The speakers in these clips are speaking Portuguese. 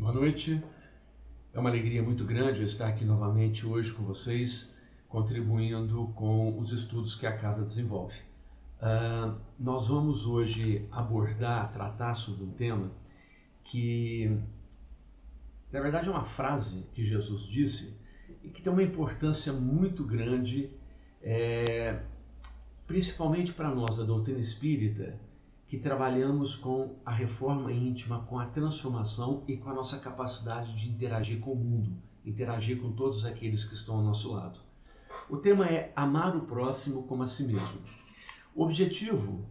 Boa noite, é uma alegria muito grande estar aqui novamente hoje com vocês, contribuindo com os estudos que a casa desenvolve. Nós vamos hoje tratar sobre um tema que, na verdade, é uma frase que Jesus disse e que tem uma importância muito grande, principalmente para nós da doutrina espírita, que trabalhamos com a reforma íntima, com a transformação e com a nossa capacidade de interagir com o mundo, interagir com todos aqueles que estão ao nosso lado. O tema é amar o próximo como a si mesmo. O objetivo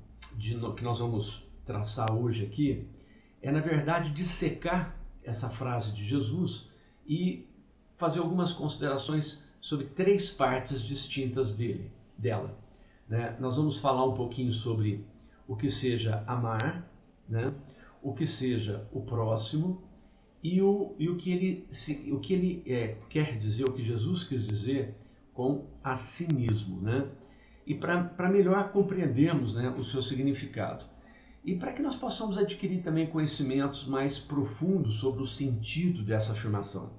que nós vamos traçar hoje aqui é, na verdade, dissecar essa frase de Jesus e fazer algumas considerações sobre três partes distintas dela. Nós vamos falar um pouquinho sobre o que seja amar, o que seja o próximo e o que ele quer dizer, o que Jesus quis dizer com a si mesmo, E para melhor compreendermos o seu significado. E para que nós possamos adquirir também conhecimentos mais profundos sobre o sentido dessa afirmação.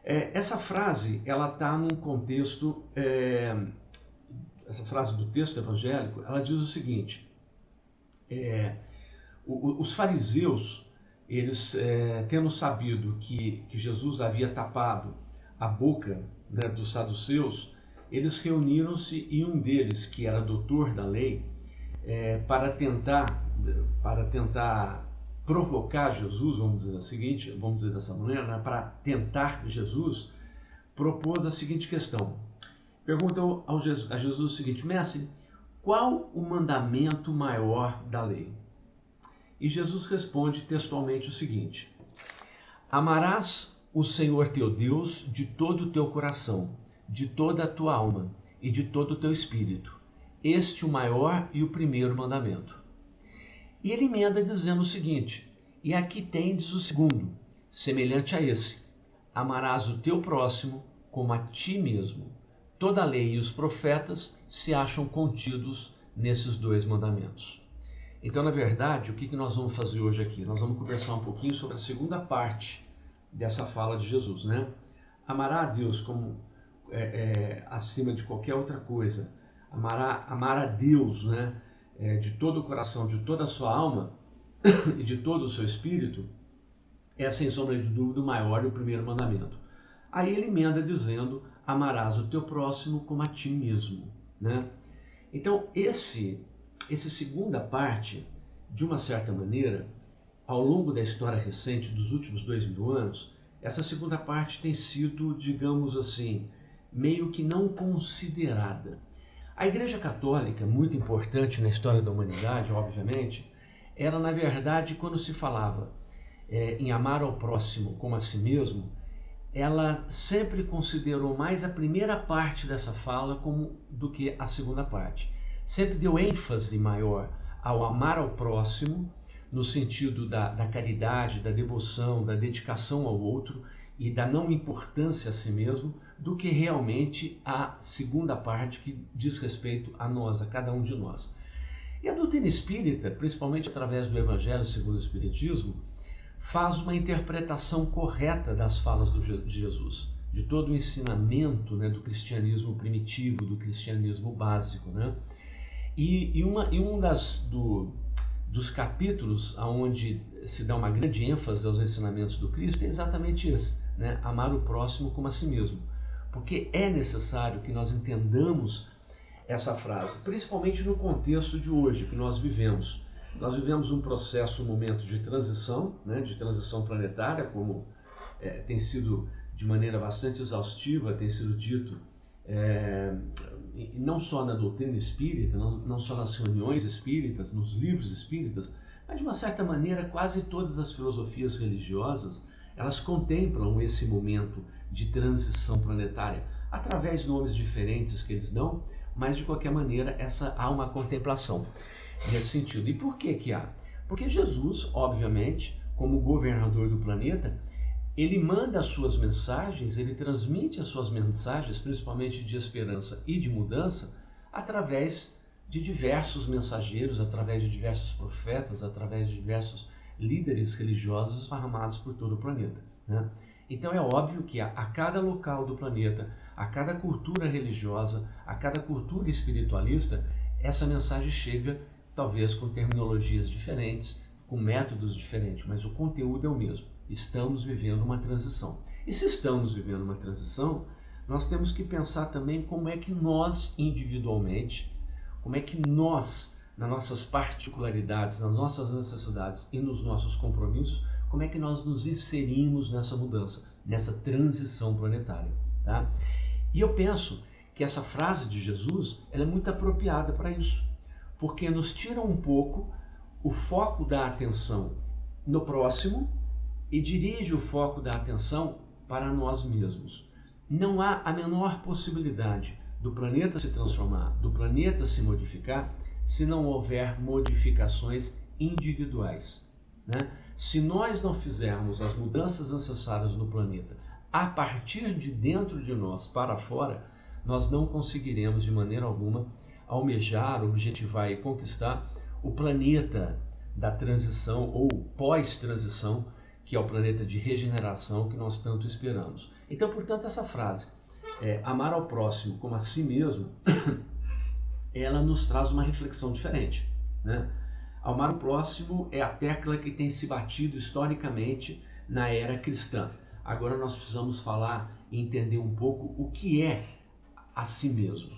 Essa frase, ela está num contexto... Essa frase do texto evangélico, ela diz o seguinte: os fariseus, eles tendo sabido que Jesus havia tapado a boca dos saduceus, eles reuniram-se e um deles, que era doutor da lei, para tentar provocar Jesus, vamos dizer dessa maneira, para tentar Jesus, propôs a seguinte questão. Pergunta a Jesus o seguinte: Mestre, qual o mandamento maior da lei? E Jesus responde textualmente o seguinte: Amarás o Senhor teu Deus de todo o teu coração, de toda a tua alma e de todo o teu espírito. Este o maior e o primeiro mandamento. E ele emenda dizendo o seguinte: E aqui tendes o segundo, semelhante a esse: Amarás o teu próximo como a ti mesmo. Toda a lei e os profetas se acham contidos nesses dois mandamentos. Então, na verdade, o que nós vamos fazer hoje aqui? Nós vamos conversar um pouquinho sobre a segunda parte dessa fala de Jesus, Amará a Deus como acima de qualquer outra coisa. Amar a Deus, de todo o coração, de toda a sua alma e de todo o seu espírito, é sem sombra de dúvida o maior e o primeiro mandamento. Aí ele emenda dizendo: amarás o teu próximo como a ti mesmo, Então, essa segunda parte, de uma certa maneira, ao longo da história recente dos últimos 2000 anos, essa segunda parte tem sido, digamos assim, meio que não considerada. A Igreja Católica, muito importante na história da humanidade, obviamente, ela, na verdade, quando se falava em amar ao próximo como a si mesmo, ela sempre considerou mais a primeira parte dessa fala do que a segunda parte. Sempre deu ênfase maior ao amar ao próximo, no sentido da caridade, da devoção, da dedicação ao outro e da não importância a si mesmo, do que realmente a segunda parte que diz respeito a nós, a cada um de nós. E a doutrina espírita, principalmente através do Evangelho segundo o Espiritismo, faz uma interpretação correta das falas de Jesus, de todo o ensinamento do cristianismo primitivo, do cristianismo básico. E um dos capítulos onde se dá uma grande ênfase aos ensinamentos do Cristo é exatamente esse, amar o próximo como a si mesmo. Porque é necessário que nós entendamos essa frase, principalmente no contexto de hoje que nós vivemos. Nós vivemos um processo, um momento de transição planetária, como tem sido de maneira bastante exaustiva, tem sido dito, não só na doutrina espírita, não só nas reuniões espíritas, nos livros espíritas, mas de uma certa maneira quase todas as filosofias religiosas, elas contemplam esse momento de transição planetária, através de nomes diferentes que eles dão, mas de qualquer maneira há uma contemplação nesse sentido. E por que há? Porque Jesus, obviamente, como governador do planeta, ele manda as suas mensagens, ele transmite as suas mensagens, principalmente de esperança e de mudança, através de diversos mensageiros, através de diversos profetas, através de diversos líderes religiosos esparramados por todo o planeta, né? Então é óbvio que a cada local do planeta, a cada cultura religiosa, a cada cultura espiritualista, essa mensagem chega talvez com terminologias diferentes, com métodos diferentes, mas o conteúdo é o mesmo. Estamos vivendo uma transição. E se estamos vivendo uma transição, nós temos que pensar também como é que nós, individualmente, como é que nós, nas nossas particularidades, nas nossas necessidades e nos nossos compromissos, como é que nós nos inserimos nessa mudança, nessa transição planetária, tá? E eu penso que essa frase de Jesus, ela é muito apropriada para isso, porque nos tira um pouco o foco da atenção no próximo e dirige o foco da atenção para nós mesmos. Não há a menor possibilidade do planeta se transformar, do planeta se modificar, se não houver modificações individuais, né? Se nós não fizermos as mudanças necessárias no planeta a partir de dentro de nós para fora, nós não conseguiremos de maneira alguma almejar, objetivar e conquistar o planeta da transição ou pós-transição, que é o planeta de regeneração que nós tanto esperamos. Então, portanto, essa frase, amar ao próximo como a si mesmo, ela nos traz uma reflexão diferente, né? Amar o próximo é a tecla que tem se batido historicamente na era cristã. Agora nós precisamos falar e entender um pouco o que é a si mesmo.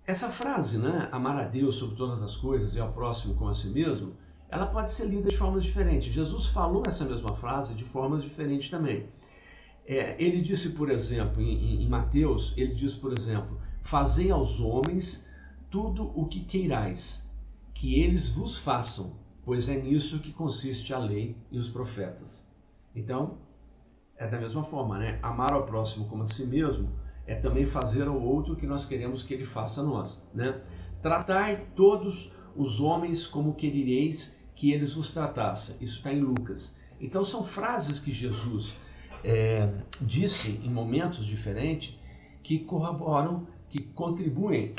Essa frase, né, amar a Deus sobre todas as coisas e ao próximo como a si mesmo, ela pode ser lida de formas diferentes. Jesus falou essa mesma frase de formas diferentes também. Ele disse, por exemplo, em Mateus, ele diz, por exemplo, fazei aos homens tudo o que queirais, que eles vos façam, pois é nisso que consiste a lei e os profetas. Então, é da mesma forma, né? Amar ao próximo como a si mesmo é também fazer ao outro o que nós queremos que ele faça a nós, né? Tratai todos os homens como querereis que eles vos tratassem. Isso está em Lucas. Então, são frases que Jesus disse em momentos diferentes que corroboram, que contribuem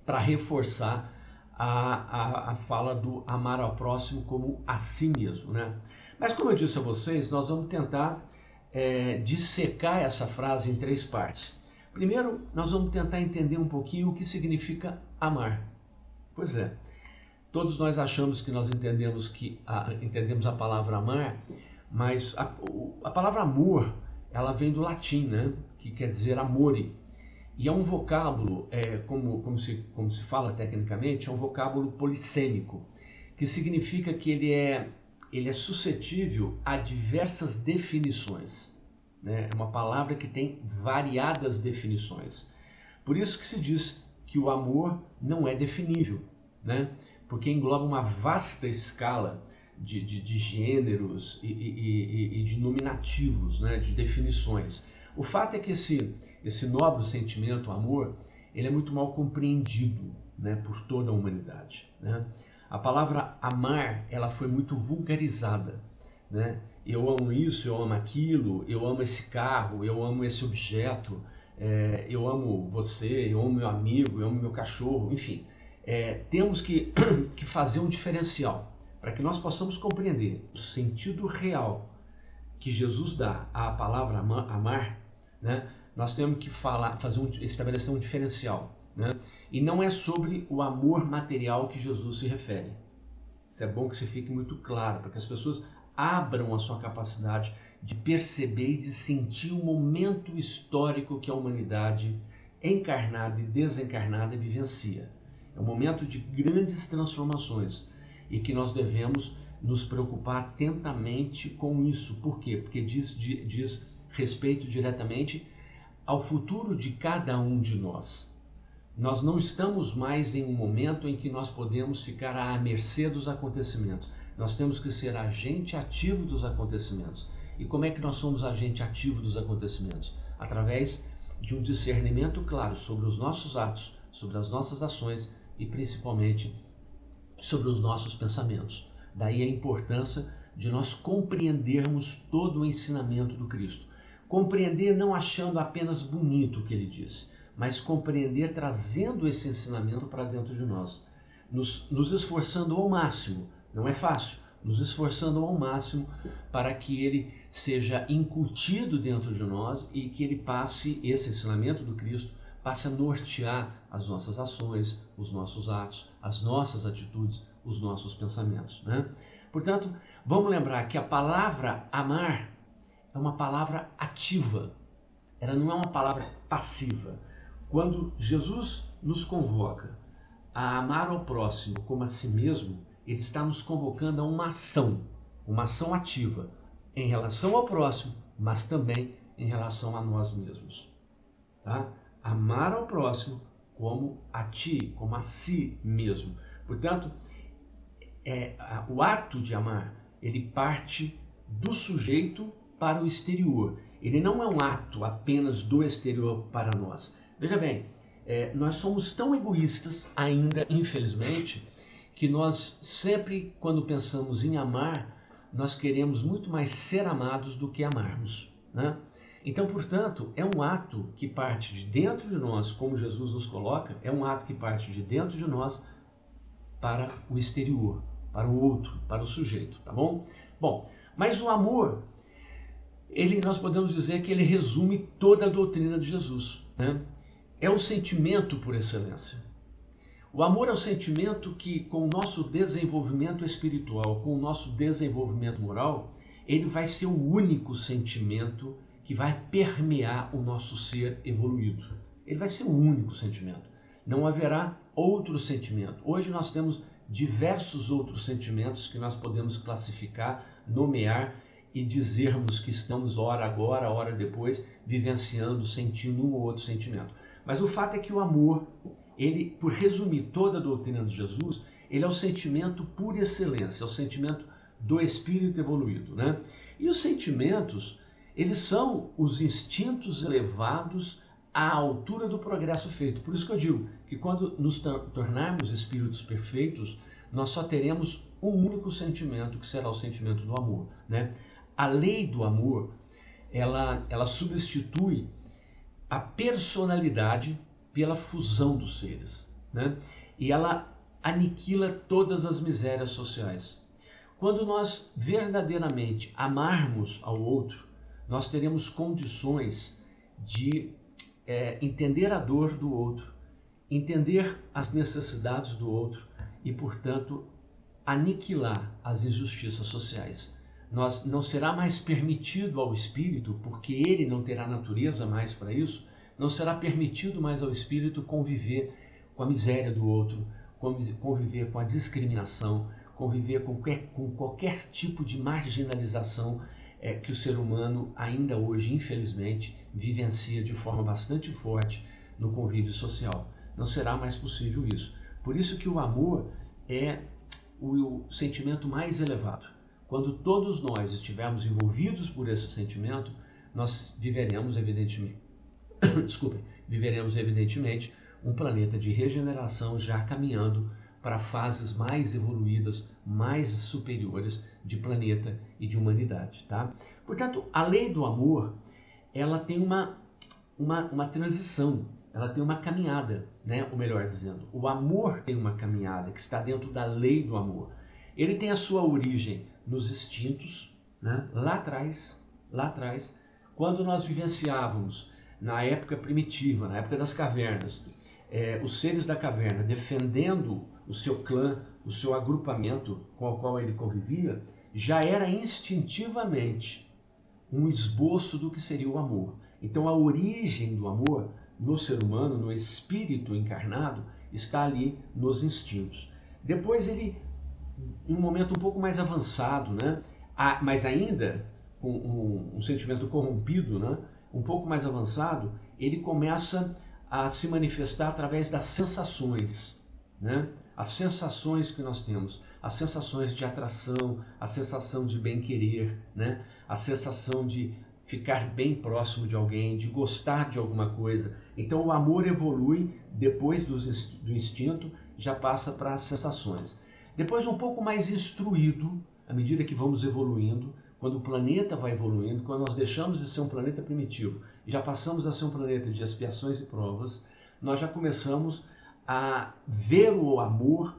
para reforçar a fala do amar ao próximo como a si mesmo, né? Mas como eu disse a vocês, nós vamos tentar dissecar essa frase em 3 partes. Primeiro, nós vamos tentar entender um pouquinho o que significa amar. Pois é, todos nós achamos que nós entendemos a palavra amar, mas a palavra amor, ela vem do latim, né? Que quer dizer amore. E é um vocábulo, como se fala tecnicamente, é um vocábulo polissêmico, que significa que ele é suscetível a diversas definições, né? É uma palavra que tem variadas definições. Por isso que se diz que o amor não é definível, né? Porque engloba uma vasta escala de gêneros e de nominativos, né? De definições. O fato é que esse nobre sentimento, o amor, ele é muito mal compreendido, né, por toda a humanidade, né? A palavra amar, ela foi muito vulgarizada, né? Eu amo isso, eu amo aquilo, eu amo esse carro, eu amo esse objeto, eu amo você, eu amo meu amigo, eu amo meu cachorro, enfim. Temos que fazer um diferencial para que nós possamos compreender o sentido real que Jesus dá à palavra amar, né? Nós temos que estabelecer um diferencial, né? E não é sobre o amor material que Jesus se refere. Isso é bom que isso fique muito claro, para que as pessoas abram a sua capacidade de perceber e de sentir o momento histórico que a humanidade encarnada e desencarnada vivencia. É um momento de grandes transformações e que nós devemos nos preocupar atentamente com isso. Por quê? Porque diz respeito diretamente ao futuro de cada um de nós. Nós não estamos mais em um momento em que nós podemos ficar à mercê dos acontecimentos. Nós temos que ser agente ativo dos acontecimentos. E como é que nós somos agente ativo dos acontecimentos? Através de um discernimento claro sobre os nossos atos, sobre as nossas ações e principalmente sobre os nossos pensamentos. Daí a importância de nós compreendermos todo o ensinamento do Cristo. Compreender não achando apenas bonito o que ele disse, mas compreender trazendo esse ensinamento para dentro de nós, nos esforçando ao máximo Não é fácil, nos esforçando ao máximo para que ele seja incutido dentro de nós e que ele passe, esse ensinamento do Cristo, passe a nortear as nossas ações, os nossos atos, as nossas atitudes, os nossos pensamentos, né? Portanto, vamos lembrar que a palavra amar é uma palavra ativa, ela não é uma palavra passiva. Quando Jesus nos convoca a amar ao próximo como a si mesmo, ele está nos convocando a uma ação ativa em relação ao próximo, mas também em relação a nós mesmos. Tá? Amar ao próximo como a ti, como a si mesmo. Portanto, o ato de amar, ele parte do sujeito para o exterior. Ele não é um ato apenas do exterior para nós. Veja bem, nós somos tão egoístas ainda, infelizmente, que nós sempre, quando pensamos em amar, nós queremos muito mais ser amados do que amarmos, né? Então, portanto, é um ato que parte de dentro de nós, como Jesus nos coloca, é um ato que parte de dentro de nós para o exterior, para o outro, para o sujeito, tá bom? Bom, mas o amor, nós podemos dizer que ele resume toda a doutrina de Jesus, né? É o sentimento por excelência. O amor é o sentimento que, com o nosso desenvolvimento espiritual, com o nosso desenvolvimento moral, ele vai ser o único sentimento que vai permear o nosso ser evoluído. Ele vai ser o único sentimento. Não haverá outro sentimento. Hoje nós temos diversos outros sentimentos que nós podemos classificar, nomear e dizermos que estamos hora agora, hora depois, vivenciando, sentindo um ou outro sentimento. Mas o fato é que o amor, ele, por resumir toda a doutrina de Jesus, ele é o sentimento por excelência, é o sentimento do espírito evoluído, né? E os sentimentos, eles são os instintos elevados à altura do progresso feito. Por isso que eu digo que quando nos tornarmos espíritos perfeitos, nós só teremos um único sentimento, que será o sentimento do amor, né? A lei do amor, ela substitui a personalidade pela fusão dos seres, né? E ela aniquila todas as misérias sociais. Quando nós verdadeiramente amarmos ao outro, nós teremos condições de entender a dor do outro, entender as necessidades do outro e, portanto, aniquilar as injustiças sociais. Não será mais permitido ao espírito, porque ele não terá natureza mais para isso, não será permitido mais ao espírito conviver com a miséria do outro, conviver com a discriminação, conviver com qualquer tipo de marginalização que o ser humano ainda hoje, infelizmente, vivencia de forma bastante forte no convívio social. Não será mais possível isso. Por isso que o amor é o sentimento mais elevado. Quando todos nós estivermos envolvidos por esse sentimento, nós viveremos, evidentemente, um planeta de regeneração já caminhando para fases mais evoluídas, mais superiores de planeta e de humanidade, tá? Portanto, a lei do amor, ela tem uma transição, ela tem uma caminhada, né? Ou melhor dizendo, o amor tem uma caminhada que está dentro da lei do amor. Ele tem a sua origem nos instintos, né? Lá atrás, quando nós vivenciávamos na época primitiva, na época das cavernas, os seres da caverna defendendo o seu clã, o seu agrupamento com o qual ele convivia, já era instintivamente um esboço do que seria o amor. Então a origem do amor no ser humano, no espírito encarnado, está ali nos instintos. Depois ele, em um momento um pouco mais avançado, né? Mas ainda com um sentimento corrompido, né? Um pouco mais avançado, ele começa a se manifestar através das sensações, né? As sensações que nós temos, as sensações de atração, a sensação de bem-querer, né? A sensação de ficar bem próximo de alguém, de gostar de alguma coisa. Então o amor evolui depois do instinto, já passa para as sensações. Depois, um pouco mais instruído, à medida que vamos evoluindo, quando o planeta vai evoluindo, quando nós deixamos de ser um planeta primitivo e já passamos a ser um planeta de expiações e provas, nós já começamos a ver o amor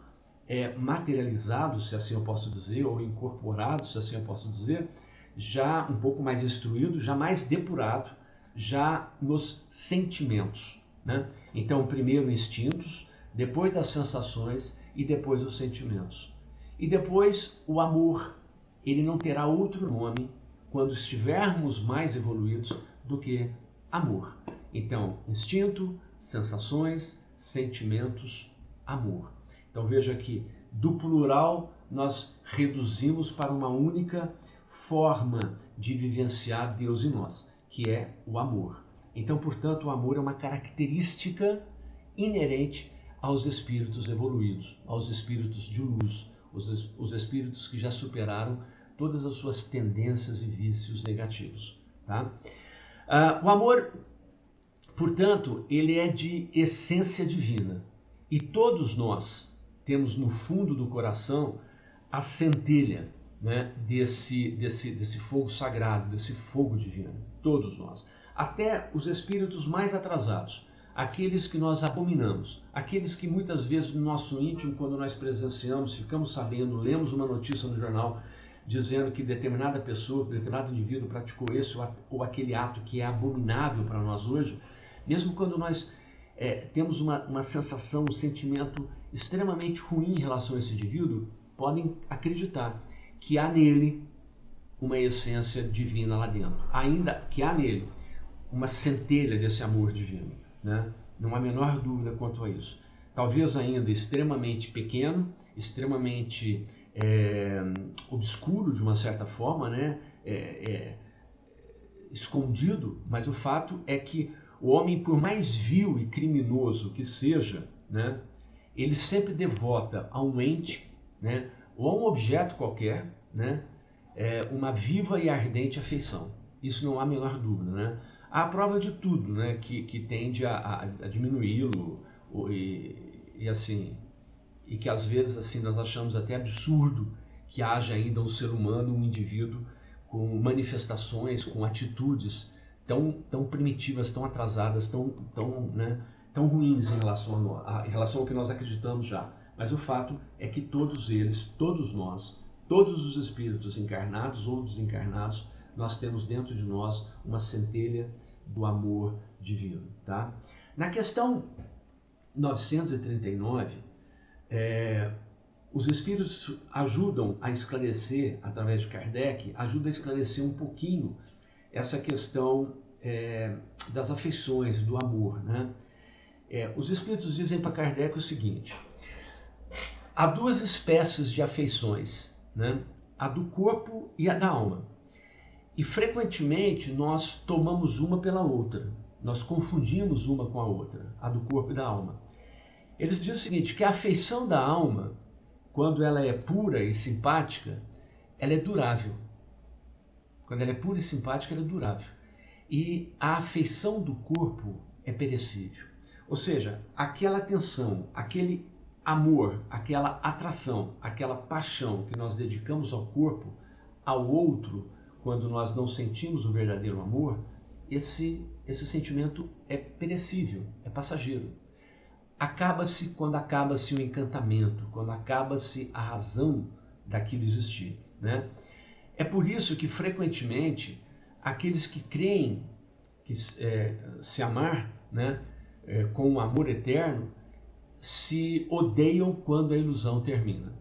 materializados, se assim eu posso dizer, ou incorporados, se assim eu posso dizer, já um pouco mais instruído, já mais depurado, já nos sentimentos, né? Então, primeiro instintos, depois as sensações e depois os sentimentos. E depois o amor, ele não terá outro nome quando estivermos mais evoluídos do que amor. Então, instinto, sensações, sentimentos, amor. Então veja que do plural nós reduzimos para uma única forma de vivenciar Deus em nós, que é o amor. Então, portanto, o amor é uma característica inerente aos espíritos evoluídos, aos espíritos de luz, os espíritos que já superaram todas as suas tendências e vícios negativos. Tá? O amor, portanto, ele é de essência divina. E todos nós temos no fundo do coração a centelha, né, desse fogo sagrado, desse fogo divino. Todos nós. Até os espíritos mais atrasados, aqueles que nós abominamos, aqueles que muitas vezes no nosso íntimo, quando nós presenciamos, ficamos sabendo, lemos uma notícia no jornal dizendo que determinada pessoa, determinado indivíduo praticou esse ou aquele ato que é abominável para nós hoje, mesmo quando nós temos uma sensação, um sentimento extremamente ruim em relação a esse indivíduo, podem acreditar que há nele uma essência divina lá dentro, ainda que há nele uma centelha desse amor divino, né? Não há a menor dúvida quanto a isso. Talvez ainda extremamente pequeno, extremamente obscuro de uma certa forma, né? Escondido, mas o fato é que o homem, por mais vil e criminoso que seja, né, ele sempre devota a um ente, né, ou a um objeto qualquer, né, uma viva e ardente afeição. Isso não há a menor dúvida, né? Há a prova de tudo, né, que tende a diminuí-lo e assim, e que às vezes assim nós achamos até absurdo que haja ainda um ser humano, um indivíduo com manifestações, com atitudes tão primitivas, tão atrasadas, tão ruins em relação ao que nós acreditamos já. Mas o fato é que todos eles, todos nós, todos os espíritos encarnados ou desencarnados, nós temos dentro de nós uma centelha do amor divino. Tá? Na questão 939, os espíritos ajudam a esclarecer, através de Kardec, ajudam a esclarecer um pouquinho essa questão das afeições, do amor. Né? Os espíritos dizem para Kardec o seguinte: há duas espécies de afeições, né? A do corpo e a da alma. E frequentemente nós tomamos uma pela outra, nós confundimos uma com a outra, a do corpo e da alma. Eles dizem o seguinte, que a afeição da alma, quando ela é pura e simpática, ela é durável. Quando ela é pura e simpática, ela é durável. E a afeição do corpo é perecível. Ou seja, aquela atenção, aquele amor, aquela atração, aquela paixão que nós dedicamos ao corpo, ao outro, quando nós não sentimos o verdadeiro amor, esse sentimento é perecível, é passageiro. Acaba-se quando acaba-se o encantamento, quando acaba-se a razão daquilo existir, né? É por isso que, frequentemente, aqueles que creem que se amar, né, com um amor eterno, se odeiam quando a ilusão termina.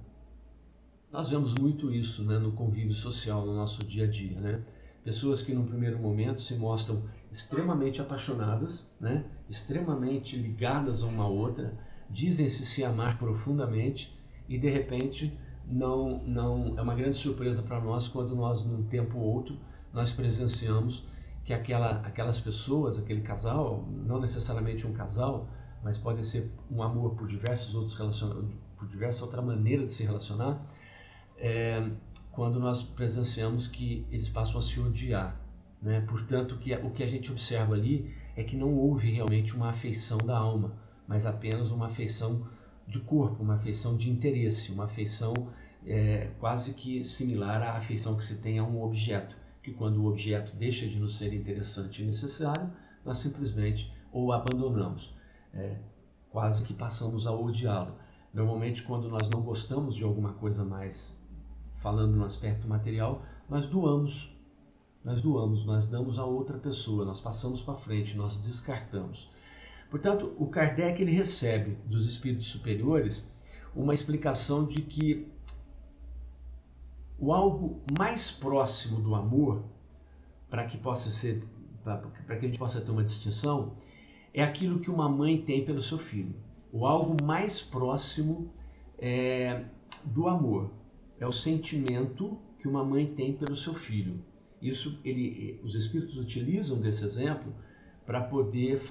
Nós vemos muito isso, né, no convívio social, no nosso dia a dia. Né? Pessoas que, num primeiro momento, se mostram extremamente apaixonadas, né, extremamente ligadas a uma outra, dizem-se se amar profundamente e, de repente, não é uma grande surpresa para nós quando nós, num tempo ou outro, nós presenciamos que aquelas pessoas, aquele casal, não necessariamente um casal, mas pode ser um amor por diversas outras maneiras de se relacionar, quando nós presenciamos que eles passam a se odiar. Né? Portanto, o que a gente observa ali é que não houve realmente uma afeição da alma, mas apenas uma afeição de corpo, uma afeição de interesse, uma afeição quase que similar à afeição que se tem a um objeto, que quando o objeto deixa de nos ser interessante e necessário, nós simplesmente o abandonamos, quase que passamos a odiá-lo. Normalmente, quando nós não gostamos de alguma coisa mais, falando no aspecto material, nós doamos, nós damos a outra pessoa, nós passamos para frente, nós descartamos. Portanto, o Kardec ele recebe dos espíritos superiores uma explicação de que o algo mais próximo do amor, para que a gente possa ter uma distinção, é aquilo que uma mãe tem pelo seu filho. O algo mais próximo do amor é o sentimento que uma mãe tem pelo seu filho. Isso os espíritos utilizam desse exemplo para poder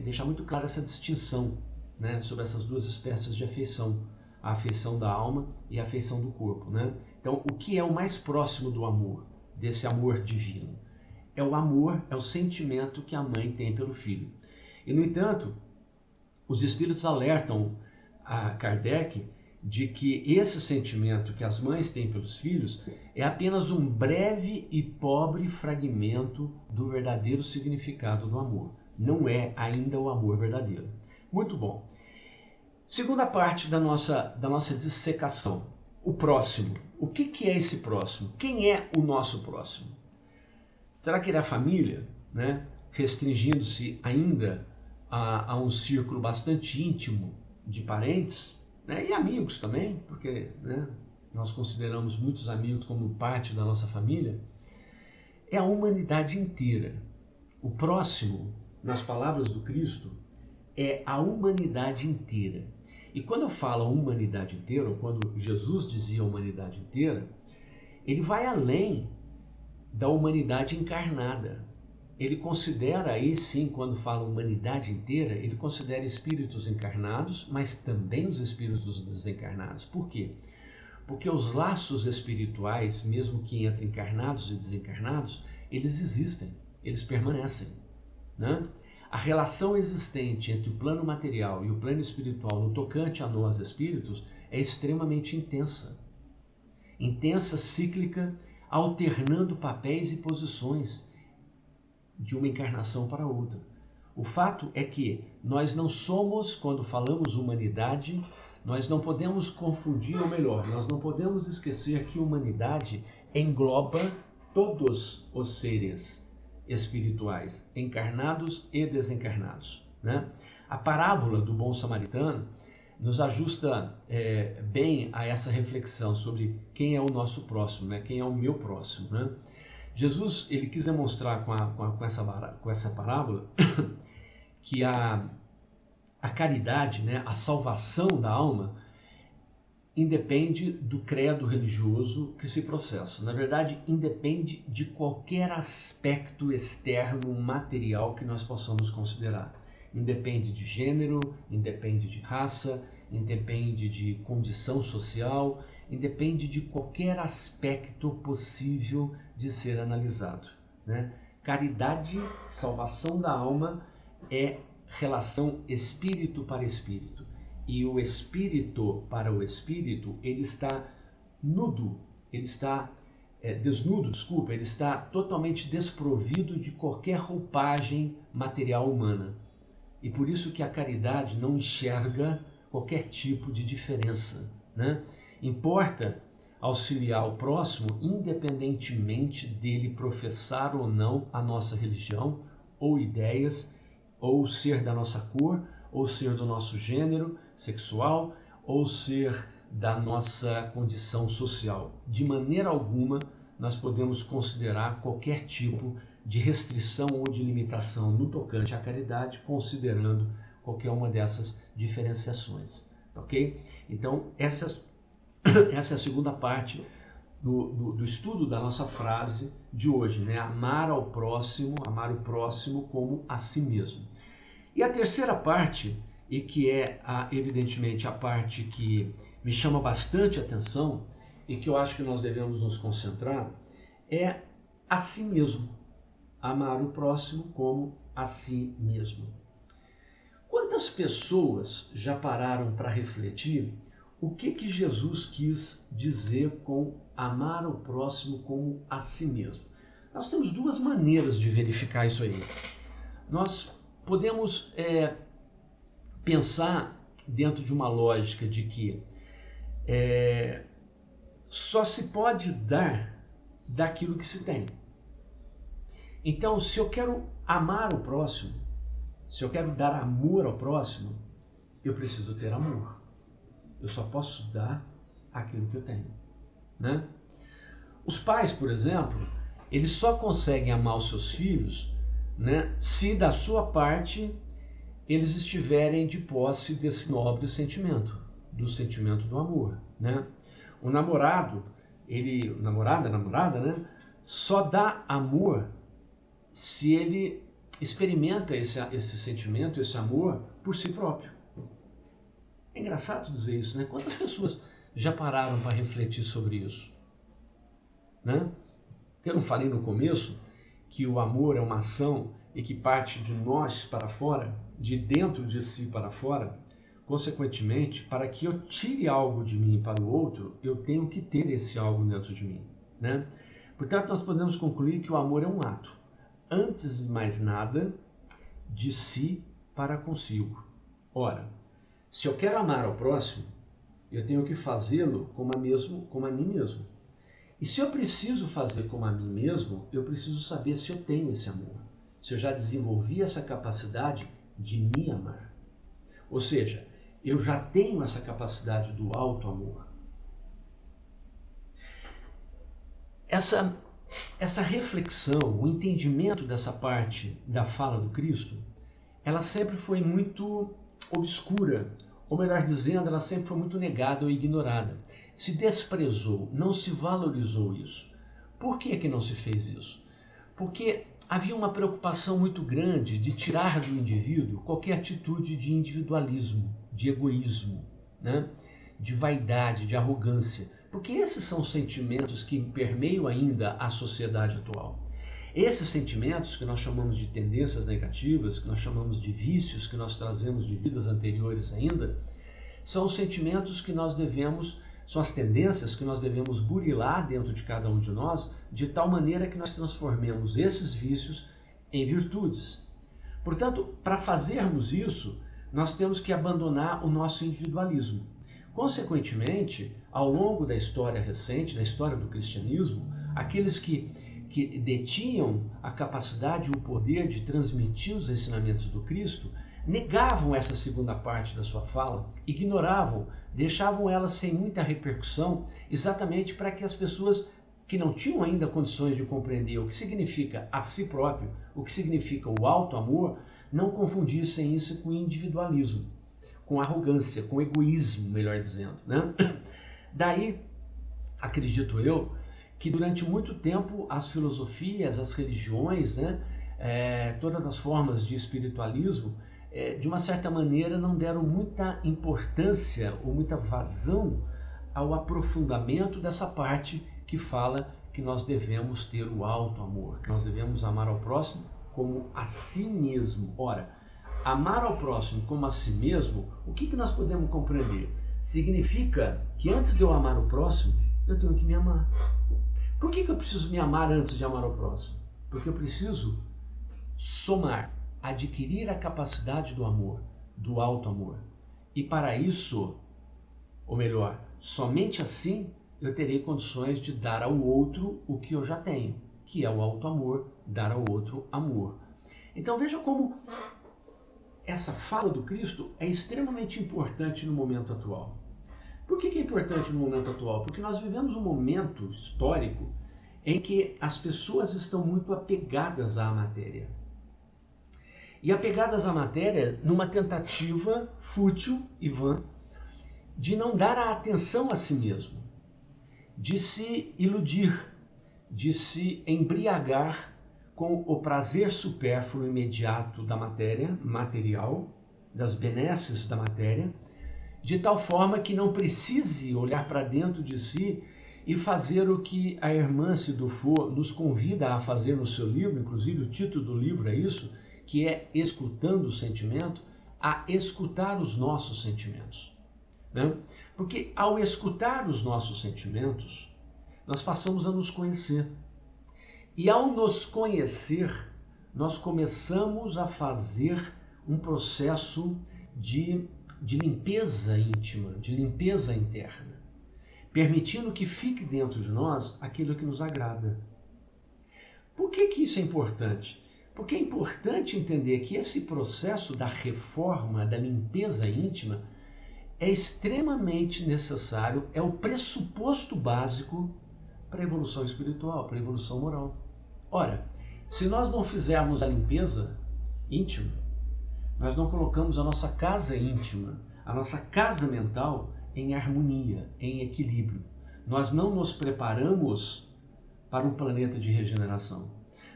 deixar muito clara essa distinção, né, sobre essas duas espécies de afeição, a afeição da alma e a afeição do corpo, né? Então, o que é o mais próximo do amor, desse amor divino? É o amor, é o sentimento que a mãe tem pelo filho. E, no entanto, os espíritos alertam a Kardec de que esse sentimento que as mães têm pelos filhos é apenas um breve e pobre fragmento do verdadeiro significado do amor. Não é ainda o amor verdadeiro. Muito bom. Segunda parte da nossa dissecação, o próximo. O que é esse próximo? Quem é o nosso próximo? Será que ele é a família, né? Restringindo-se ainda a um círculo bastante íntimo de parentes, né? E amigos também, porque, né, nós consideramos muitos amigos como parte da nossa família. É a humanidade inteira. O próximo, nas palavras do Cristo, é a humanidade inteira. E quando eu falo humanidade inteira, ou quando Jesus dizia humanidade inteira, ele vai além da humanidade encarnada. Ele considera aí sim, quando fala humanidade inteira, ele considera espíritos encarnados, mas também os espíritos desencarnados. Por quê? Porque os laços espirituais, mesmo que entre encarnados e desencarnados, eles existem, eles permanecem, né? A relação existente entre o plano material e o plano espiritual no tocante a nós espíritos é extremamente intensa. Intensa, cíclica, alternando papéis e posições de uma encarnação para outra. O fato é que nós não somos, quando falamos humanidade, nós não podemos confundir, ou melhor, nós não podemos esquecer que humanidade engloba todos os seres espirituais, encarnados e desencarnados, né? A parábola do bom samaritano nos ajusta bem a essa reflexão sobre quem é o nosso próximo, né? Quem é o meu próximo, né? Jesus ele quis demonstrar com essa parábola que a caridade, né, a salvação da alma, independe do credo religioso que se processa. Na verdade, independe de qualquer aspecto externo material que nós possamos considerar. Independe de gênero, independe de raça, independe de condição social, independe de qualquer aspecto possível de ser analisado, né? Caridade, salvação da alma, é relação espírito para espírito. E o espírito para o espírito, ele está nudo, ele está desnudo, desculpa, ele está totalmente desprovido de qualquer roupagem material humana. E por isso que a caridade não enxerga qualquer tipo de diferença, né? Importa auxiliar o próximo independentemente dele professar ou não a nossa religião ou ideias, ou ser da nossa cor, ou ser do nosso gênero sexual, ou ser da nossa condição social. De maneira alguma nós podemos considerar qualquer tipo de restrição ou de limitação no tocante à caridade, considerando qualquer uma dessas diferenciações, ok? Então, essa é a segunda parte do estudo da nossa frase de hoje, né? Amar o próximo como a si mesmo. E a terceira parte, e que é evidentemente a parte que me chama bastante atenção e que eu acho que nós devemos nos concentrar, é a si mesmo. Amar o próximo como a si mesmo. Quantas pessoas já pararam para refletir o que Jesus quis dizer com amar o próximo como a si mesmo? Nós temos duas maneiras de verificar isso aí. Nós podemos pensar dentro de uma lógica de que só se pode dar daquilo que se tem. Então, se eu quero amar o próximo, se eu quero dar amor ao próximo, eu preciso ter amor. Eu só posso dar aquilo que eu tenho, né? Os pais, por exemplo, eles só conseguem amar os seus filhos, né, se da sua parte eles estiverem de posse desse nobre sentimento, do sentimento do amor, né? O namorado, a namorada, né, só dá amor se ele experimenta esse sentimento, esse amor por si próprio. É engraçado dizer isso, né? Quantas pessoas já pararam para refletir sobre isso, né? Eu não falei no começo que o amor é uma ação e que parte de nós para fora, de dentro de si para fora. Consequentemente, para que eu tire algo de mim para o outro, eu tenho que ter esse algo dentro de mim, né? Portanto, nós podemos concluir que o amor é um ato, antes de mais nada, de si para consigo. Ora, se eu quero amar ao próximo, eu tenho que fazê-lo como a mim mesmo. E se eu preciso fazer como a mim mesmo, eu preciso saber se eu tenho esse amor, se eu já desenvolvi essa capacidade de me amar. Ou seja, eu já tenho essa capacidade do auto-amor. Essa reflexão, o entendimento dessa parte da fala do Cristo, ela sempre foi muito obscura, ou melhor dizendo, ela sempre foi muito negada ou ignorada. Se desprezou, não se valorizou isso. Por que que não se fez isso? Porque havia uma preocupação muito grande de tirar do indivíduo qualquer atitude de individualismo, de egoísmo, né? De vaidade, de arrogância. Porque esses são sentimentos que permeiam ainda a sociedade atual. Esses sentimentos que nós chamamos de tendências negativas, que nós chamamos de vícios, que nós trazemos de vidas anteriores ainda, são os sentimentos que nós devemos, são as tendências que nós devemos burilar dentro de cada um de nós, de tal maneira que nós transformemos esses vícios em virtudes. Portanto, para fazermos isso, nós temos que abandonar o nosso individualismo. Consequentemente, ao longo da história recente, da história do cristianismo, aqueles que detinham a capacidade e o poder de transmitir os ensinamentos do Cristo, negavam essa segunda parte da sua fala, ignoravam, deixavam ela sem muita repercussão, exatamente para que as pessoas que não tinham ainda condições de compreender o que significa a si próprio, o que significa o auto-amor, não confundissem isso com individualismo, com arrogância, com egoísmo, melhor dizendo, né? Daí, acredito eu, que durante muito tempo as filosofias, as religiões, né, todas as formas de espiritualismo, de uma certa maneira não deram muita importância ou muita vazão ao aprofundamento dessa parte que fala que nós devemos ter o auto-amor, que nós devemos amar ao próximo como a si mesmo. Ora, amar ao próximo como a si mesmo, o que nós podemos compreender? Significa que antes de eu amar o próximo, eu tenho que me amar. Por que eu preciso me amar antes de amar o próximo? Porque eu preciso somar, adquirir a capacidade do amor, do auto-amor. E para isso, ou melhor, somente assim eu terei condições de dar ao outro o que eu já tenho, que é o auto-amor, dar ao outro amor. Então veja como essa fala do Cristo é extremamente importante no momento atual. Por que é importante no momento atual? Porque nós vivemos um momento histórico em que as pessoas estão muito apegadas à matéria. E apegadas à matéria numa tentativa fútil e vã de não dar a atenção a si mesmo, de se iludir, de se embriagar com o prazer supérfluo imediato da matéria, material, das benesses da matéria, de tal forma que não precise olhar para dentro de si e fazer o que a irmã Dufour nos convida a fazer no seu livro, inclusive o título do livro é isso, que é Escutando o Sentimento, a escutar os nossos sentimentos, né? Porque ao escutar os nossos sentimentos, nós passamos a nos conhecer. E ao nos conhecer, nós começamos a fazer um processo de de limpeza íntima, de limpeza interna, permitindo que fique dentro de nós aquilo que nos agrada. Por que isso é importante? Porque é importante entender que esse processo da reforma, da limpeza íntima, é extremamente necessário, é o pressuposto básico para a evolução espiritual, para a evolução moral. Ora, se nós não fizermos a limpeza íntima, nós não colocamos a nossa casa íntima, a nossa casa mental em harmonia, em equilíbrio. Nós não nos preparamos para um planeta de regeneração.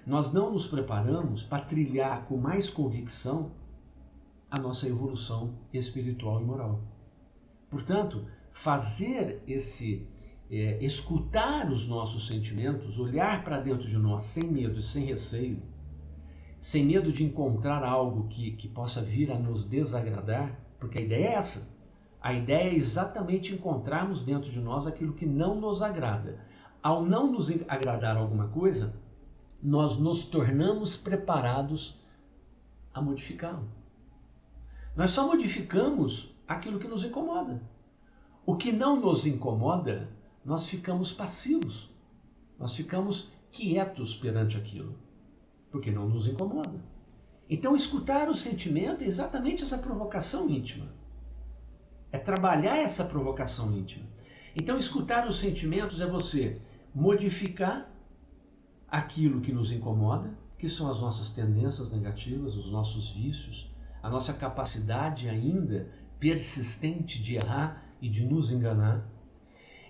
Nós não nos preparamos para trilhar com mais convicção a nossa evolução espiritual e moral. Portanto, fazer escutar os nossos sentimentos, olhar para dentro de nós sem medo e sem receio, sem medo de encontrar algo que possa vir a nos desagradar, porque a ideia é essa. A ideia é exatamente encontrarmos dentro de nós aquilo que não nos agrada. Ao não nos agradar alguma coisa, nós nos tornamos preparados a modificá-lo. Nós só modificamos aquilo que nos incomoda. O que não nos incomoda, nós ficamos passivos. Nós ficamos quietos perante aquilo, porque não nos incomoda. Então, escutar o sentimento é exatamente essa provocação íntima. É trabalhar essa provocação íntima. Então, escutar os sentimentos é você modificar aquilo que nos incomoda, que são as nossas tendências negativas, os nossos vícios, a nossa capacidade ainda persistente de errar e de nos enganar.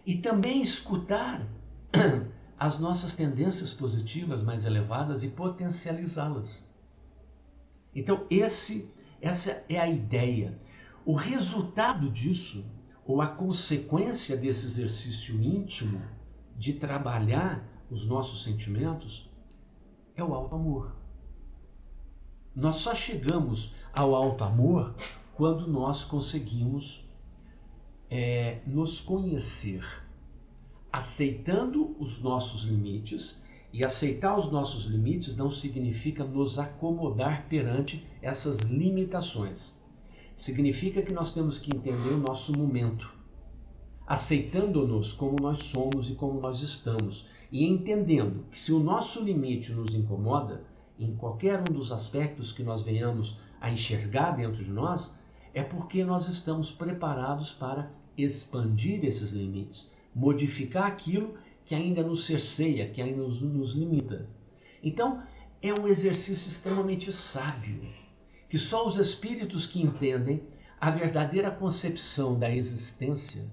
E também escutar as nossas tendências positivas mais elevadas e potencializá-las. Então, essa é a ideia. O resultado disso, ou a consequência desse exercício íntimo de trabalhar os nossos sentimentos, é o alto amor. Nós só chegamos ao alto amor quando nós conseguimos nos conhecer, aceitando os nossos limites. E aceitar os nossos limites não significa nos acomodar perante essas limitações. Significa que nós temos que entender o nosso momento, aceitando-nos como nós somos e como nós estamos, e entendendo que se o nosso limite nos incomoda, em qualquer um dos aspectos que nós venhamos a enxergar dentro de nós, é porque nós estamos preparados para expandir esses limites, modificar aquilo que ainda nos cerceia, que ainda nos limita. Então, é um exercício extremamente sábio, que só os espíritos que entendem a verdadeira concepção da existência,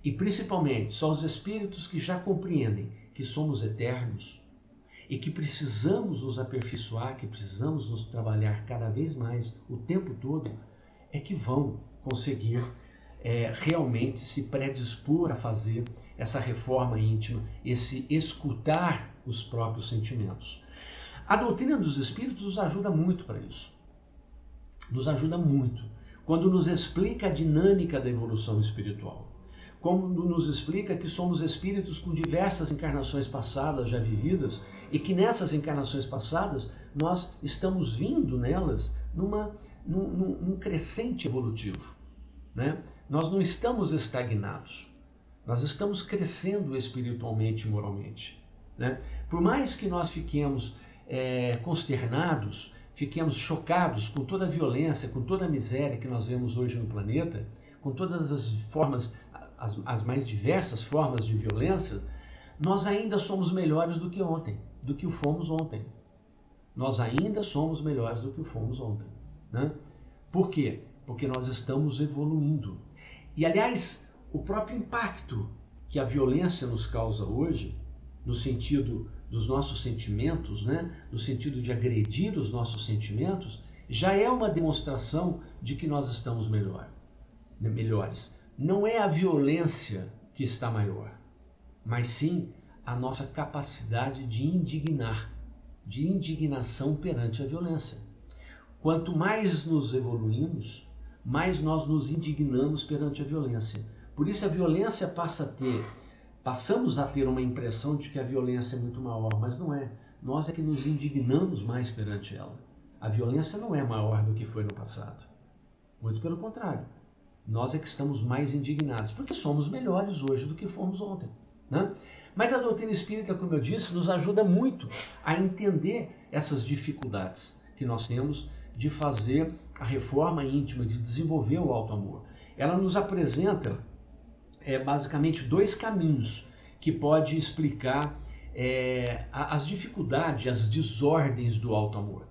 e principalmente só os espíritos que já compreendem que somos eternos e que precisamos nos aperfeiçoar, que precisamos nos trabalhar cada vez mais o tempo todo, é que vão conseguir realmente se predispor a fazer essa reforma íntima, esse escutar os próprios sentimentos. A doutrina dos Espíritos nos ajuda muito para isso. Nos ajuda muito quando nos explica a dinâmica da evolução espiritual. Quando nos explica que somos espíritos com diversas encarnações passadas já vividas e que nessas encarnações passadas nós estamos vindo nelas num crescente evolutivo, né? Nós não estamos estagnados. Nós estamos crescendo espiritualmente e moralmente, né? Por mais que nós fiquemos consternados, fiquemos chocados com toda a violência, com toda a miséria que nós vemos hoje no planeta, com todas as formas, as mais diversas formas de violência, nós ainda somos melhores do que ontem, do que o fomos ontem. Nós ainda somos melhores do que o fomos ontem, né? Por quê? Porque nós estamos evoluindo. E, aliás, o próprio impacto que a violência nos causa hoje, no sentido dos nossos sentimentos, né? No sentido de agredir os nossos sentimentos, já é uma demonstração de que nós estamos melhores. Não é a violência que está maior, mas sim a nossa capacidade de indignar, de indignação perante a violência. Quanto mais nos evoluímos, mais nós nos indignamos perante a violência. Por isso a violência passamos a ter uma impressão de que a violência é muito maior, mas não é. Nós é que nos indignamos mais perante ela. A violência não é maior do que foi no passado. Muito pelo contrário. Nós é que estamos mais indignados, porque somos melhores hoje do que fomos ontem, né? Mas a doutrina espírita, como eu disse, nos ajuda muito a entender essas dificuldades que nós temos de fazer a reforma íntima, de desenvolver o alto amor. Ela nos apresenta basicamente dois caminhos que pode explicar as dificuldades, as desordens do alto amor.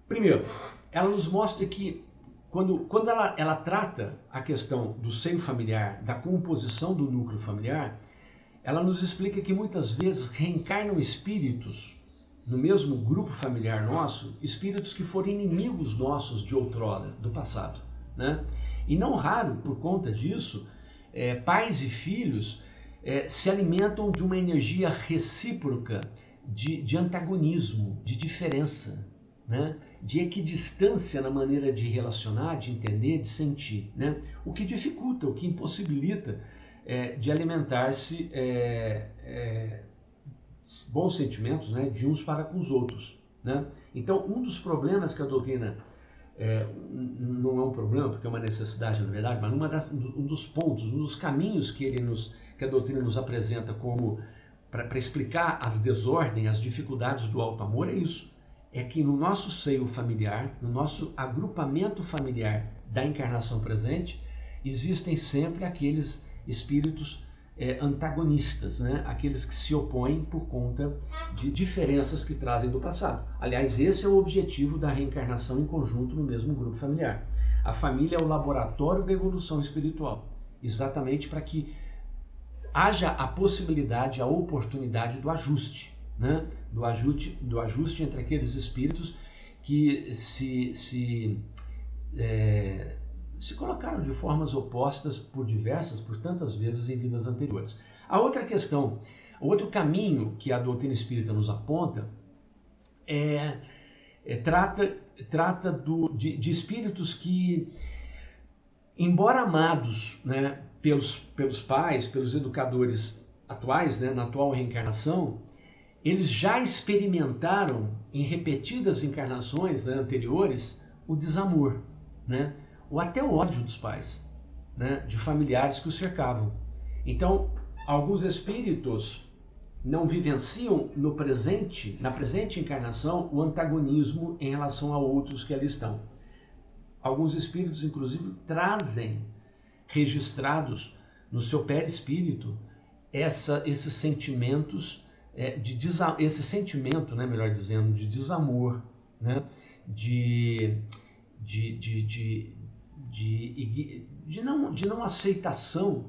Primeiro, ela nos mostra que quando ela trata a questão do seio familiar, da composição do núcleo familiar, ela nos explica que muitas vezes reencarnam espíritos no mesmo grupo familiar nosso, espíritos que foram inimigos nossos de outrora, do passado, né? E não raro, por conta disso, pais e filhos se alimentam de uma energia recíproca de antagonismo, de diferença, né? De equidistância na maneira de relacionar, de entender, de sentir, né? O que dificulta, o que impossibilita de alimentar-se bons sentimentos, né, de uns para com os outros, né? Então, um dos problemas que a doutrina, não é um problema, porque é uma necessidade, na verdade, mas um dos pontos, um dos caminhos que a doutrina nos apresenta como para explicar as desordens, as dificuldades do alto amor, é isso. É que no nosso seio familiar, no nosso agrupamento familiar da encarnação presente, existem sempre aqueles espíritos antagonistas, né? Aqueles que se opõem por conta de diferenças que trazem do passado. Aliás, esse é o objetivo da reencarnação em conjunto no mesmo grupo familiar. A família é o laboratório da evolução espiritual, exatamente para que haja a possibilidade, a oportunidade do ajuste, né? Do ajuste entre aqueles espíritos que se colocaram de formas opostas por tantas vezes em vidas anteriores. A outra questão, o outro caminho que a doutrina espírita nos aponta trata de espíritos que, embora amados, né, pelos pais, pelos educadores atuais, né, na atual reencarnação, eles já experimentaram em repetidas encarnações, né, anteriores o desamor, né? Ou até o ódio dos pais, né, de familiares que os cercavam. Então, alguns espíritos não vivenciam na presente encarnação, o antagonismo em relação a outros que ali estão. Alguns espíritos, inclusive, trazem registrados no seu perispírito esses sentimentos, esse sentimento, né, melhor dizendo, de desamor, né, de não aceitação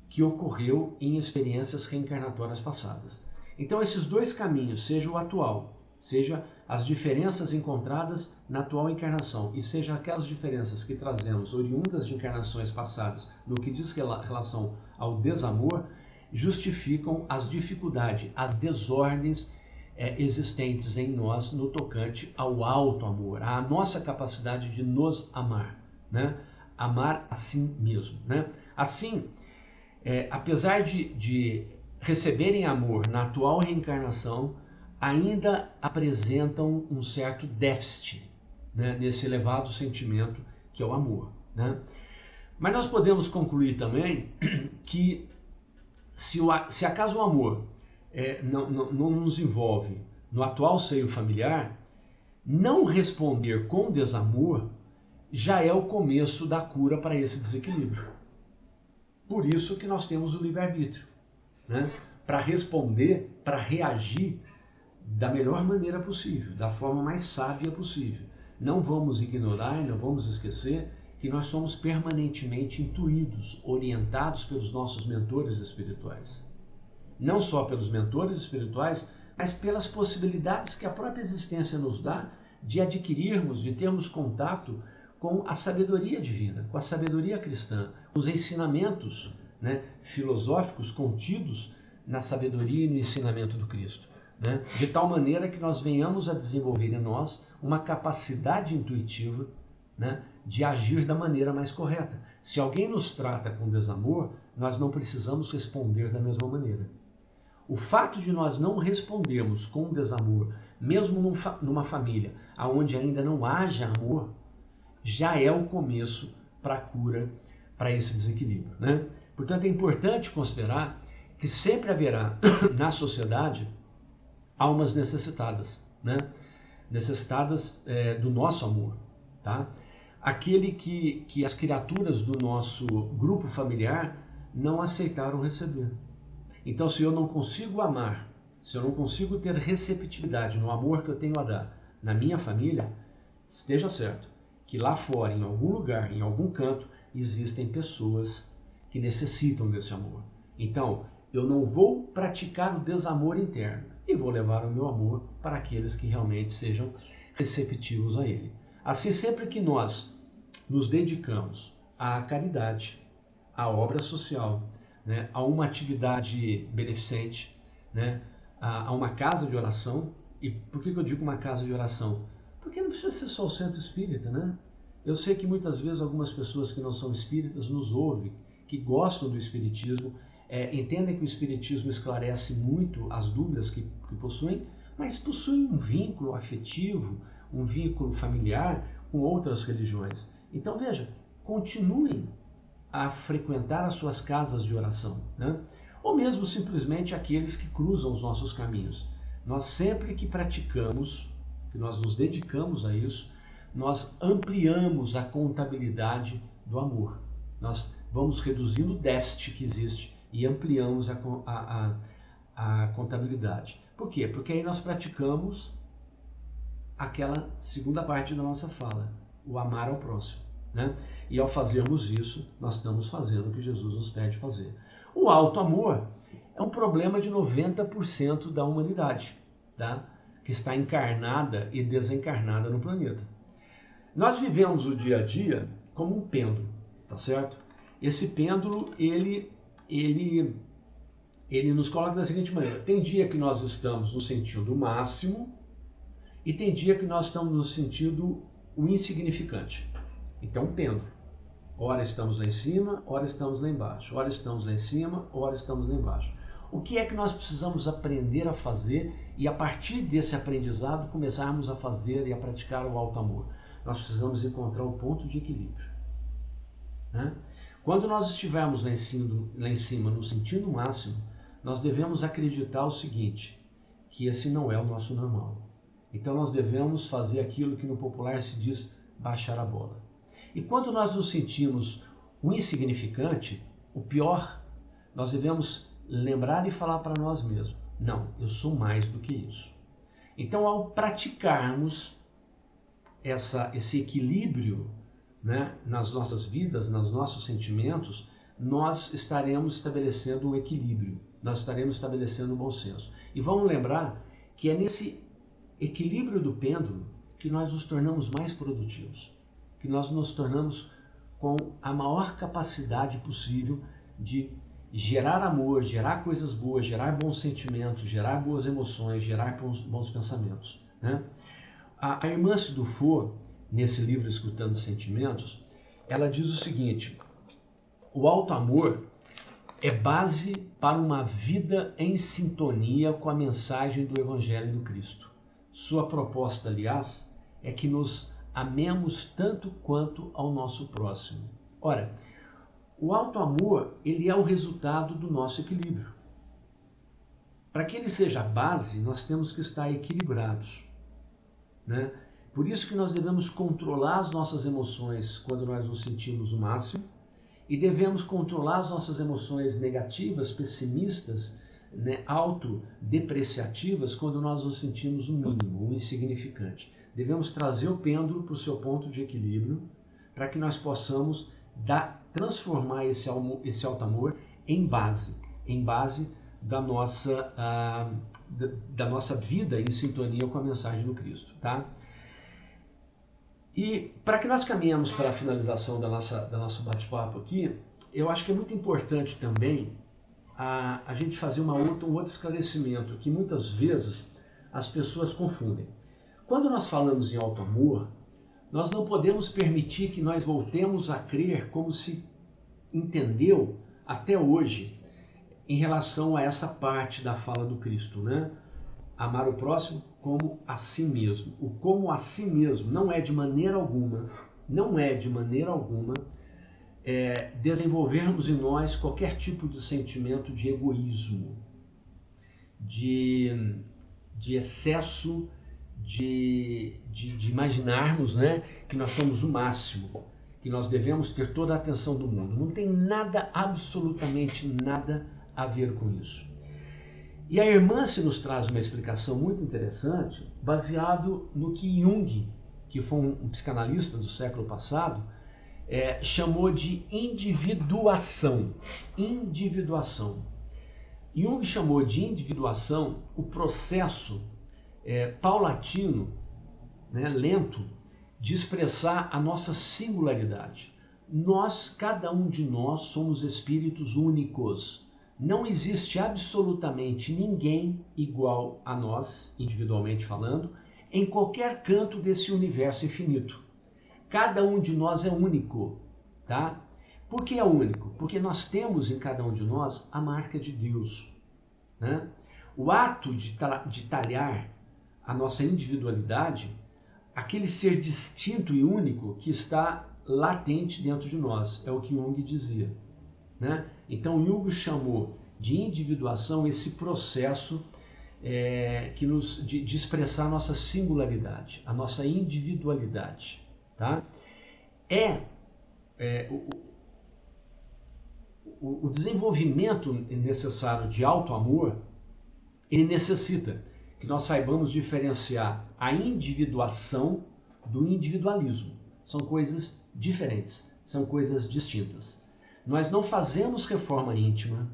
que ocorreu em experiências reencarnatórias passadas. Então, esses dois caminhos, seja o atual, seja as diferenças encontradas na atual encarnação e seja aquelas diferenças que trazemos oriundas de encarnações passadas no que diz relação ao desamor, justificam as dificuldades, as desordens existentes em nós no tocante ao alto amor, à nossa capacidade de nos amar, né? Amar a si mesmo, né? Assim, apesar de receberem amor na atual reencarnação, ainda apresentam um certo déficit, né, nesse elevado sentimento que é o amor, né? Mas nós podemos concluir também que se acaso o amor não nos envolve no atual seio familiar, não responder com desamor já é o começo da cura para esse desequilíbrio. Por isso que nós temos o livre-arbítrio, né? Para responder, para reagir da melhor maneira possível, da forma mais sábia possível. Não vamos ignorar e não vamos esquecer que nós somos permanentemente intuídos, orientados pelos nossos mentores espirituais. Não só pelos mentores espirituais, mas pelas possibilidades que a própria existência nos dá de adquirirmos, de termos contato com a sabedoria divina, com a sabedoria cristã, os ensinamentos, né, filosóficos contidos na sabedoria e no ensinamento do Cristo, né? De tal maneira que nós venhamos a desenvolver em nós uma capacidade intuitiva, né, de agir da maneira mais correta. Se alguém nos trata com desamor, nós não precisamos responder da mesma maneira. O fato de nós não respondermos com desamor, mesmo numa família onde ainda não haja amor, já é o começo para a cura, para esse desequilíbrio, né? Portanto, é importante considerar que sempre haverá na sociedade almas necessitadas, né? Necessitadas do nosso amor, tá? Aquele que as criaturas do nosso grupo familiar não aceitaram receber. Então, se eu não consigo amar, se eu não consigo ter receptividade no amor que eu tenho a dar na minha família, esteja certo que lá fora, em algum lugar, em algum canto, existem pessoas que necessitam desse amor. Então, eu não vou praticar o desamor interno e vou levar o meu amor para aqueles que realmente sejam receptivos a ele. Assim, sempre que nós nos dedicamos à caridade, à obra social, né, a uma atividade beneficente, né, a uma casa de oração. E por que eu digo uma casa de oração? Porque não precisa ser só o centro espírita, né? Eu sei que muitas vezes algumas pessoas que não são espíritas nos ouvem, que gostam do espiritismo, entendem que o espiritismo esclarece muito as dúvidas que possuem, mas possuem um vínculo afetivo, um vínculo familiar com outras religiões. Então veja, continuem a frequentar as suas casas de oração, né? Ou mesmo simplesmente aqueles que cruzam os nossos caminhos. Nós sempre que praticamos, que nós nos dedicamos a isso, nós ampliamos a contabilidade do amor. Nós vamos reduzindo o déficit que existe e ampliamos a contabilidade. Por quê? Porque aí nós praticamos aquela segunda parte da nossa fala, o amar ao próximo, né? E ao fazermos isso, nós estamos fazendo o que Jesus nos pede fazer. O alto amor é um problema de 90% da humanidade, tá? Que está encarnada e desencarnada no planeta. Nós vivemos o dia a dia como um pêndulo, tá certo? Esse pêndulo, ele nos coloca da seguinte maneira: tem dia que nós estamos no sentido máximo e tem dia que nós estamos no sentido o insignificante. Então, um pêndulo. Ora estamos lá em cima, ora estamos lá embaixo. Ora estamos lá em cima, ora estamos lá embaixo. O que é que nós precisamos aprender a fazer e a partir desse aprendizado começarmos a fazer e a praticar o alto amor? Nós precisamos encontrar o ponto de equilíbrio, né? Quando nós estivermos lá em cima no sentido máximo, nós devemos acreditar o seguinte, que esse não é o nosso normal. Então nós devemos fazer aquilo que no popular se diz baixar a bola. E quando nós nos sentimos o insignificante, o pior, nós devemos lembrar e falar para nós mesmos: não, eu sou mais do que isso. Então, ao praticarmos esse equilíbrio, né, nas nossas vidas, nos nossos sentimentos, nós estaremos estabelecendo um equilíbrio, nós estaremos estabelecendo um bom senso. E vamos lembrar que é nesse equilíbrio do pêndulo que nós nos tornamos mais produtivos, que nós nos tornamos com a maior capacidade possível de gerar amor, gerar coisas boas, gerar bons sentimentos, gerar boas emoções, gerar bons pensamentos, né? A irmã Dufour, nesse livro Escutando Sentimentos, ela diz o seguinte: o alto amor é base para uma vida em sintonia com a mensagem do Evangelho do Cristo. Sua proposta, aliás, é que nos amemos tanto quanto ao nosso próximo. Ora, o alto amor, ele é o resultado do nosso equilíbrio. Para que ele seja a base, nós temos que estar equilibrados, né? Por isso que nós devemos controlar as nossas emoções quando nós nos sentimos o máximo e devemos controlar as nossas emoções negativas, pessimistas, né, autodepreciativas, quando nós nos sentimos o mínimo, o insignificante. Devemos trazer o pêndulo para o seu ponto de equilíbrio para que nós possamos transformar esse alto amor em base da nossa vida em sintonia com a mensagem do Cristo, tá? E para que nós caminhemos para a finalização da nosso bate-papo aqui, eu acho que é muito importante também a gente fazer um outro esclarecimento que muitas vezes as pessoas confundem. Quando nós falamos em alto amor, nós não podemos permitir que nós voltemos a crer como se entendeu até hoje em relação a essa parte da fala do Cristo, né? Amar o próximo como a si mesmo. O como a si mesmo não é de maneira alguma não é de maneira alguma desenvolvermos em nós qualquer tipo de sentimento de egoísmo, de excesso de imaginarmos, né, que nós somos o máximo, que nós devemos ter toda a atenção do mundo. Não tem nada, absolutamente nada a ver com isso. E a irmã se nos traz uma explicação muito interessante, baseado no que Jung, que foi um psicanalista do século passado, chamou de individuação. Individuação. Jung chamou de individuação o processo paulatino, né, lento, de expressar a nossa singularidade. Nós, cada um de nós, somos espíritos únicos. Não existe absolutamente ninguém igual a nós, individualmente falando, em qualquer canto desse universo infinito. Cada um de nós é único, tá? Por que é único? Porque nós temos em cada um de nós a marca de Deus, né? O ato de talhar a nossa individualidade, aquele ser distinto e único que está latente dentro de nós, é o que Jung dizia, né? Então Jung chamou de individuação esse processo de expressar a nossa singularidade, a nossa individualidade, tá? O desenvolvimento necessário de auto-amor, ele necessita que nós saibamos diferenciar a individuação do individualismo. São coisas diferentes, são coisas distintas. Nós não fazemos reforma íntima,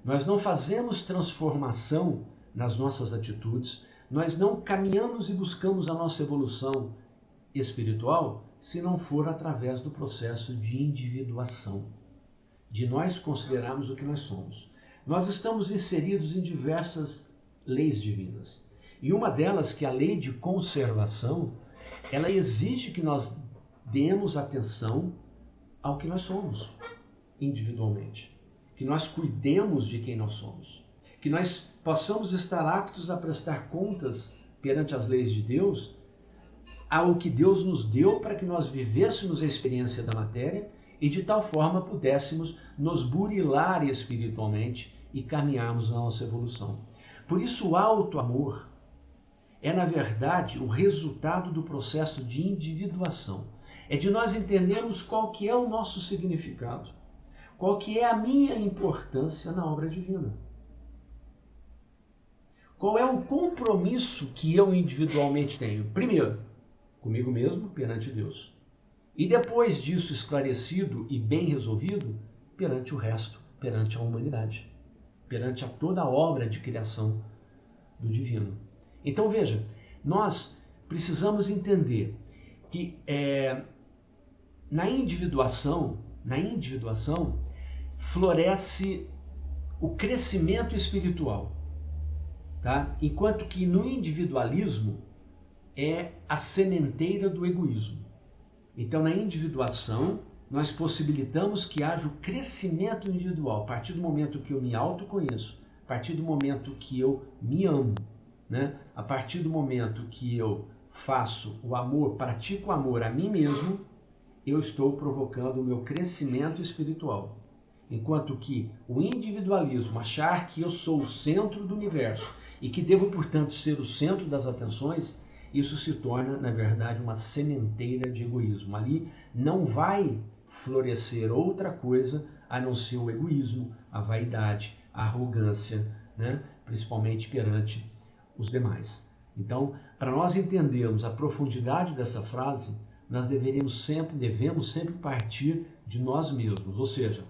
nós não fazemos transformação nas nossas atitudes, nós não caminhamos e buscamos a nossa evolução espiritual se não for através do processo de individuação, de nós considerarmos o que nós somos. Nós estamos inseridos em diversas leis divinas. E uma delas, que é a lei de conservação, ela exige que nós demos atenção ao que nós somos individualmente, que nós cuidemos de quem nós somos, que nós possamos estar aptos a prestar contas perante as leis de Deus ao que Deus nos deu para que nós vivêssemos a experiência da matéria e de tal forma pudéssemos nos burilar espiritualmente e caminharmos na nossa evolução. Por isso o auto-amor é, na verdade, o resultado do processo de individuação. É de nós entendermos qual que é o nosso significado, qual que é a minha importância na obra divina. Qual é o compromisso que eu individualmente tenho? Primeiro, comigo mesmo, perante Deus. E depois disso esclarecido e bem resolvido, perante o resto, perante a humanidade, perante a toda a obra de criação do divino. Então veja, nós precisamos entender que na individuação floresce o crescimento espiritual, tá? Enquanto que no individualismo é a sementeira do egoísmo. Então, na individuação, nós possibilitamos que haja o crescimento individual. A partir do momento que eu me autoconheço, a partir do momento que eu me amo, né? A partir do momento que eu faço o amor, pratico o amor a mim mesmo, eu estou provocando o meu crescimento espiritual. Enquanto que o individualismo, achar que eu sou o centro do universo e que devo, portanto, ser o centro das atenções, isso se torna, na verdade, uma sementeira de egoísmo. Ali não vai florescer outra coisa a não ser o egoísmo, a vaidade, a arrogância, né? Principalmente perante os demais. Então, para nós entendermos a profundidade dessa frase, nós devemos sempre partir de nós mesmos, ou seja,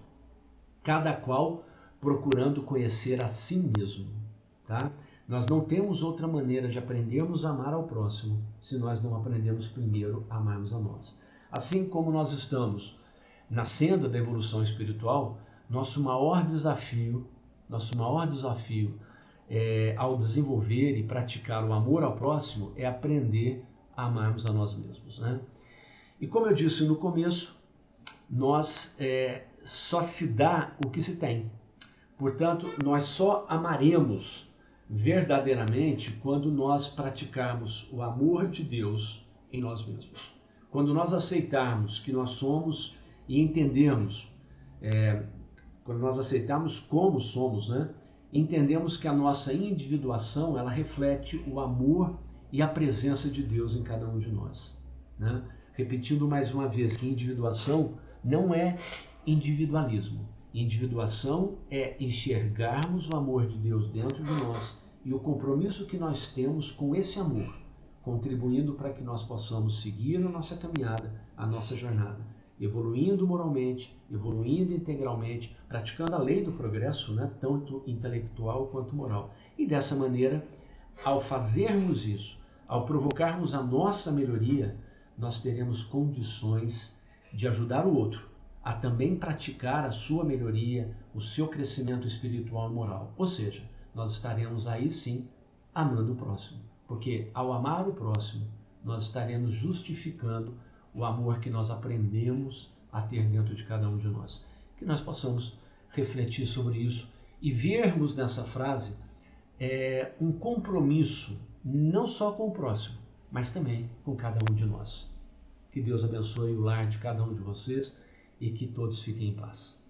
cada qual procurando conhecer a si mesmo, tá? Nós não temos outra maneira de aprendermos a amar ao próximo se nós não aprendemos primeiro a amarmos a nós. Assim como nós estamos na senda da evolução espiritual, nosso maior desafio ao desenvolver e praticar o amor ao próximo é aprender a amarmos a nós mesmos, né? E como eu disse no começo, nós só se dá o que se tem. Portanto, nós só amaremos verdadeiramente quando nós praticarmos o amor de Deus em nós mesmos. quando nós aceitarmos que nós somos e entendermos, quando nós aceitarmos como somos, né? Entendemos que a nossa individuação, ela reflete o amor e a presença de Deus em cada um de nós, né? Repetindo mais uma vez que individuação não é individualismo. Individuação é enxergarmos o amor de Deus dentro de nós e o compromisso que nós temos com esse amor, contribuindo para que nós possamos seguir a nossa caminhada, a nossa jornada, evoluindo moralmente, evoluindo integralmente, praticando a lei do progresso, né, tanto intelectual quanto moral. E dessa maneira, ao fazermos isso, ao provocarmos a nossa melhoria, nós teremos condições de ajudar o outro a também praticar a sua melhoria, o seu crescimento espiritual e moral. Ou seja, nós estaremos aí sim amando o próximo. Porque ao amar o próximo, nós estaremos justificando o amor que nós aprendemos a ter dentro de cada um de nós. Que nós possamos refletir sobre isso e vermos nessa frase um compromisso, não só com o próximo, mas também com cada um de nós. Que Deus abençoe o lar de cada um de vocês e que todos fiquem em paz.